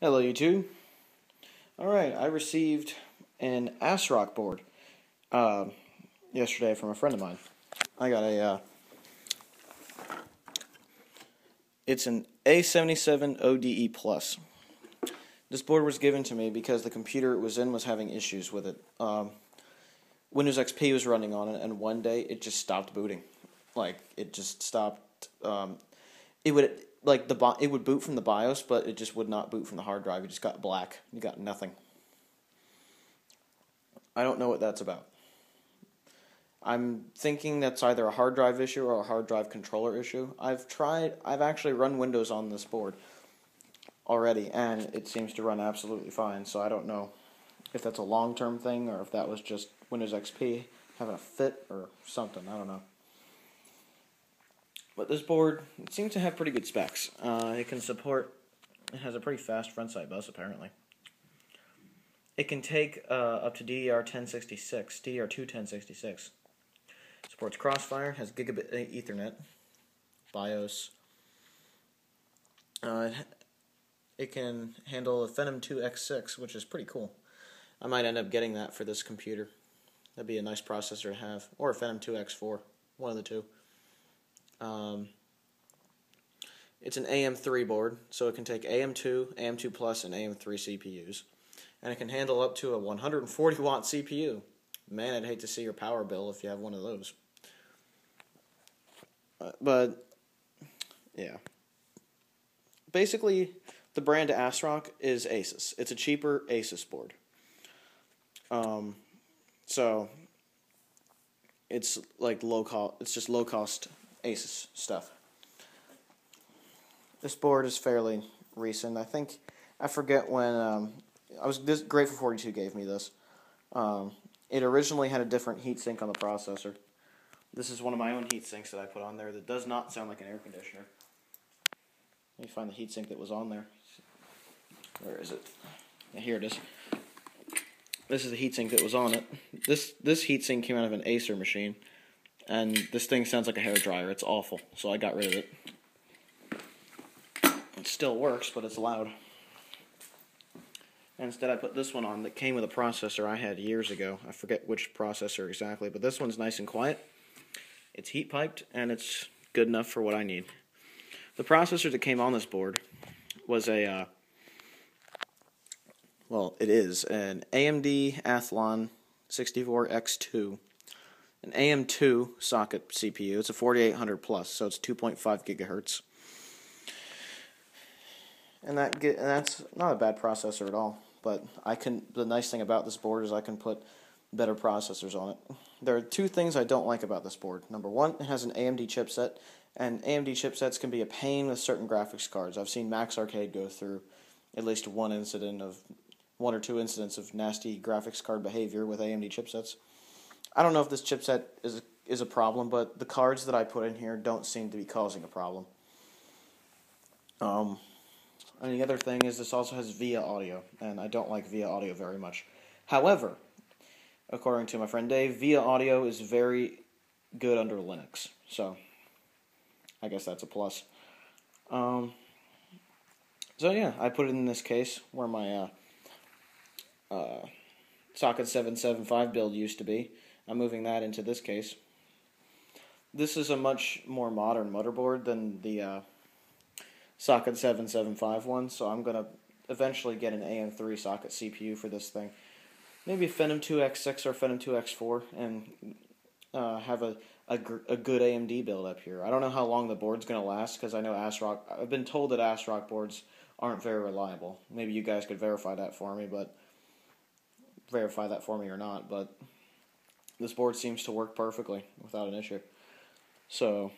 Hello YouTube. Alright, I received an ASRock board yesterday from a friend of mine. I got it's an A770DE Plus. This board was given to me because the computer it was in was having issues with it. Windows XP was running on it, and one day it just stopped booting. It just stopped. It would boot from the BIOS, but it just would not boot from the hard drive. It just got black. You got nothing. I don't know what that's about. I'm thinking that's either a hard drive issue or a hard drive controller issue. I've actually run Windows on this board already, and it seems to run absolutely fine, so I don't know if that's a long-term thing or if that was just Windows XP having a fit or something. I don't know. But this board, it seems to have pretty good specs. It has a pretty fast front side bus, apparently. It can take up to DDR2 1066. Supports Crossfire, has gigabit Ethernet, BIOS. It can handle a Phenom 2X6, which is pretty cool. I might end up getting that for this computer. That'd be a nice processor to have, or a Phenom 2X4, one of the two. It's an AM3 board, so it can take AM2, AM2 Plus, and AM3 CPUs. And it can handle up to a 140-watt CPU. Man, I'd hate to see your power bill if you have one of those. But, yeah. Basically, the brand ASRock is Asus. It's a cheaper Asus board. So, it's like it's just low-cost Asus stuff. This board is fairly recent. I forget when, Grateful 42 gave me this. It originally had a different heatsink on the processor. This is one of my own heatsinks that I put on there that does not sound like an air conditioner. Let me find the heatsink that was on there. Where is it? Yeah, here it is. This is the heatsink that was on it. This heatsink came out of an Acer machine, and this thing sounds like a hairdryer. It's awful, so I got rid of it. It still works, but it's loud. And instead I put this one on that came with a processor I had years ago. I forget which processor exactly, but this one's nice and quiet. It's heat piped, and it's good enough for what I need. The processor that came on this board was it is an AMD Athlon 64X2, an AM2 socket CPU. It's a 4800 plus, so it's 2.5 gigahertz. And that's not a bad processor at all. But the nice thing about this board is I can put better processors on it. There are two things I don't like about this board. Number one, it has an AMD chipset, and AMD chipsets can be a pain with certain graphics cards. I've seen Max Arcade go through at least one or two incidents of nasty graphics card behavior with AMD chipsets. I don't know if this chipset is a problem, but the cards that I put in here don't seem to be causing a problem. And the other thing is this also has VIA audio, and I don't like VIA audio very much. However, according to my friend Dave, VIA audio is very good under Linux, so I guess that's a plus. So yeah, I put it in this case where my Socket 775 build used to be. I'm moving that into this case. This is a much more modern motherboard than the Socket 775 one, so I'm going to eventually get an AM3 socket CPU for this thing. Maybe a Phenom 2X6 or Phenom 2X4, and have a good AMD build up here. I don't know how long the board's going to last, because I know I've been told that ASRock boards aren't very reliable. Maybe you guys could verify that for me, or not, but this board seems to work perfectly without an issue. So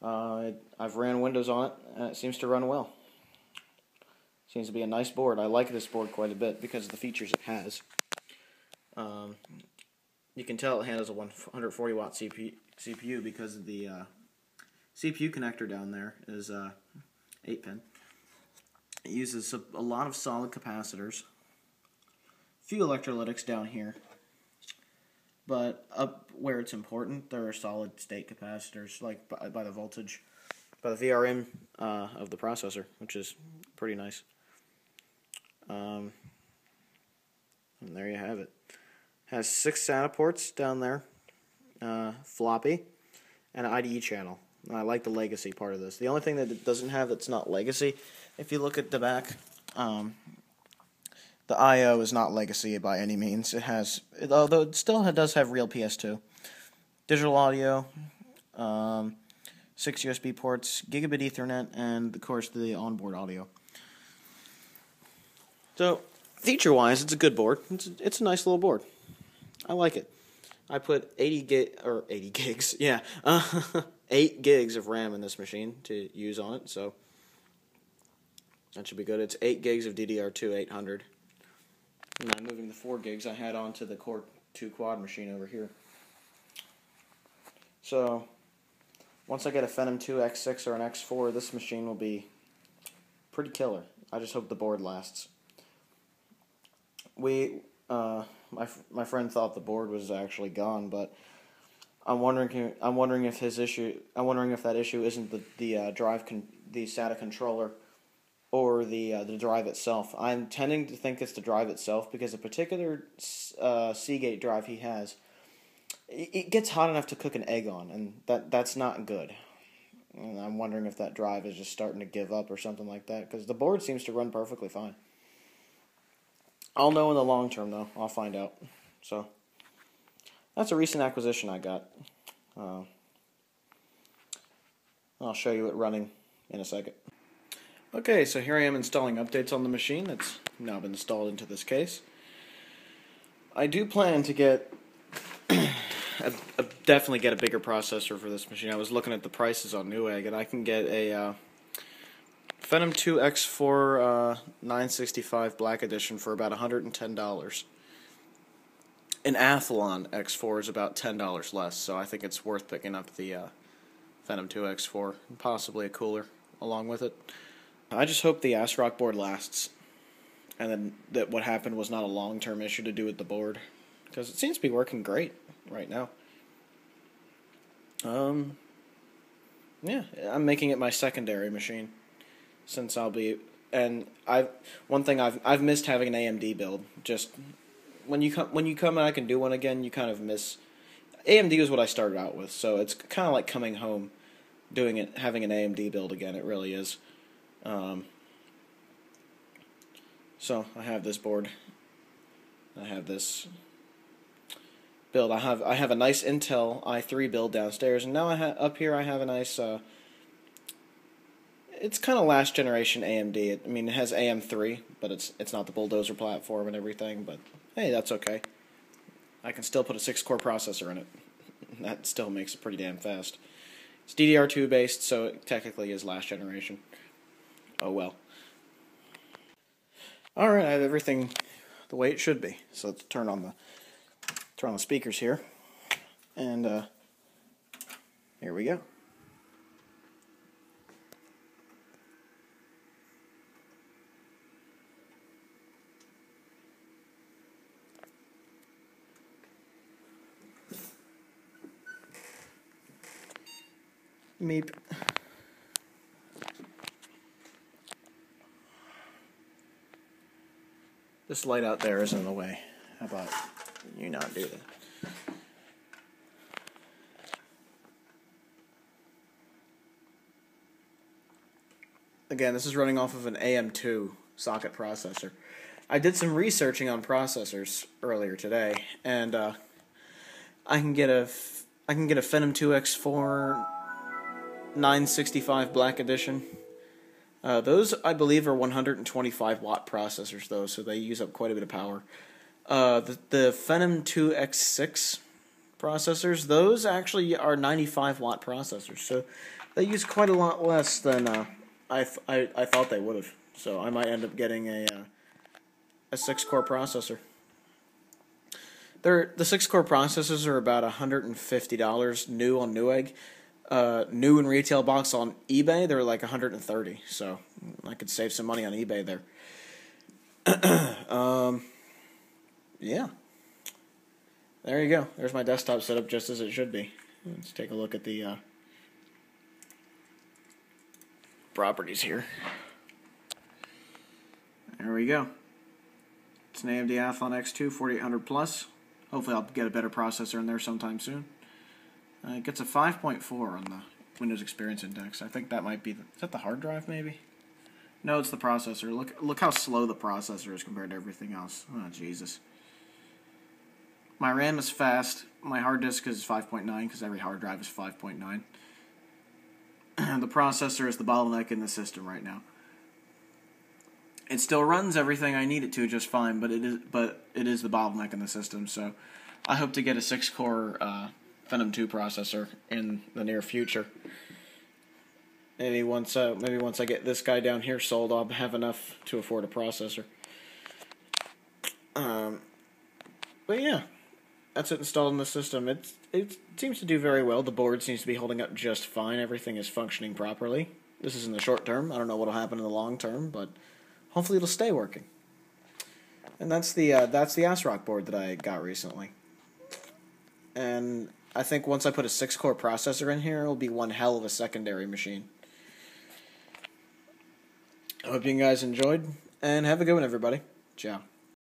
I've ran Windows on it, and it seems to run well. Seems to be a nice board. I like this board quite a bit because of the features it has. You can tell it handles a 140-watt CPU because of the CPU connector down there is 8-pin. It uses a lot of solid capacitors, few electrolytics down here, but up where it's important, there are solid-state capacitors, like by the voltage. by the VRM of the processor, which is pretty nice. And there you have it. Has 6 SATA ports down there, floppy, and an IDE channel. And I like the legacy part of this. The only thing that it doesn't have that's not legacy, if you look at the back, the I/O is not legacy by any means. It has, although it still does have real PS2, digital audio, 6 USB ports, gigabit Ethernet, and of course the onboard audio. So feature-wise, it's a good board. It's a nice little board. I like it. I put 80 gigs, yeah, 8 gigs of RAM in this machine to use on it, so that should be good. It's 8 gigs of DDR2 800. And I'm moving the 4 gigs I had onto the Core 2 quad machine over here. So once I get a Phenom 2 X6 or an X4, this machine will be pretty killer. I just hope the board lasts. My friend thought the board was actually gone, but I'm wondering if that issue isn't the SATA controller or the drive itself. I'm tending to think it's the drive itself because a particular Seagate drive he has, it gets hot enough to cook an egg on, and that's not good. And I'm wondering if that drive is just starting to give up or something like that, because the board seems to run perfectly fine. I'll know in the long term, though. I'll find out. So that's a recent acquisition I got. I'll show you it running in a second. Okay, so here I am installing updates on the machine that's now been installed into this case. I do plan to get definitely get a bigger processor for this machine. I was looking at the prices on Newegg, and I can get a Phenom 2 X4 965 Black Edition for about $110. An Athlon X4 is about $10 less, so I think it's worth picking up the Phenom 2 X4 and possibly a cooler along with it. I just hope the ASRock board lasts, and then that what happened was not a long-term issue to do with the board, because it seems to be working great right now. Yeah, I'm making it my secondary machine, since I'll be, and one thing I've missed having an AMD build. Just when you come and I can do one again, you kind of miss. AMD is what I started out with, so it's kind of like coming home, having an AMD build again. It really is. So I have this board. I have this build. I have a nice Intel i3 build downstairs, and now up here I have a nice. It's kind of last generation AMD. It has AM3, but it's not the Bulldozer platform and everything. But hey, that's okay. I can still put a 6-core processor in it. That still makes it pretty damn fast. It's DDR2 based, so it technically is last generation. Oh well. Alright, I have everything the way it should be. So let's turn on the speakers here. And here we go. Meep. This light out there is in the way. How about you not do that? Again, this is running off of an AM2 socket processor. I did some researching on processors earlier today, and I can get a Phenom 2 X4 965 Black Edition. Those, I believe, are 125 watt processors, though, so they use up quite a bit of power. The Phenom 2 X6 processors, those actually are 95 watt processors, so they use quite a lot less than I thought they would have. So I might end up getting a 6-core processor. The 6-core processors are about $150 new on Newegg. New in retail box on eBay, they're like $130, so I could save some money on eBay there. Yeah. There you go. There's my desktop setup just as it should be. Let's take a look at the properties here. There we go. It's an AMD Athlon X2 4800 Plus. Hopefully I'll get a better processor in there sometime soon. It gets a 5.4 on the Windows Experience Index. I think that might be the... Is that the hard drive, maybe? No, it's the processor. Look how slow the processor is compared to everything else. Oh, Jesus. My RAM is fast. My hard disk is 5.9 because every hard drive is 5.9. The processor is the bottleneck in the system right now. It still runs everything I need it to just fine, but it is the bottleneck in the system. So I hope to get a 6-core Phenom 2 processor in the near future. Maybe once I get this guy down here sold, I'll have enough to afford a processor. But yeah, that's it installed in the system. It seems to do very well. The board seems to be holding up just fine. Everything is functioning properly. This is in the short term. I don't know what will happen in the long term, but hopefully it'll stay working. And that's the ASRock board that I got recently. And I think once I put a 6-core processor in here, it'll be one hell of a secondary machine. I hope you guys enjoyed, and have a good one, everybody. Ciao.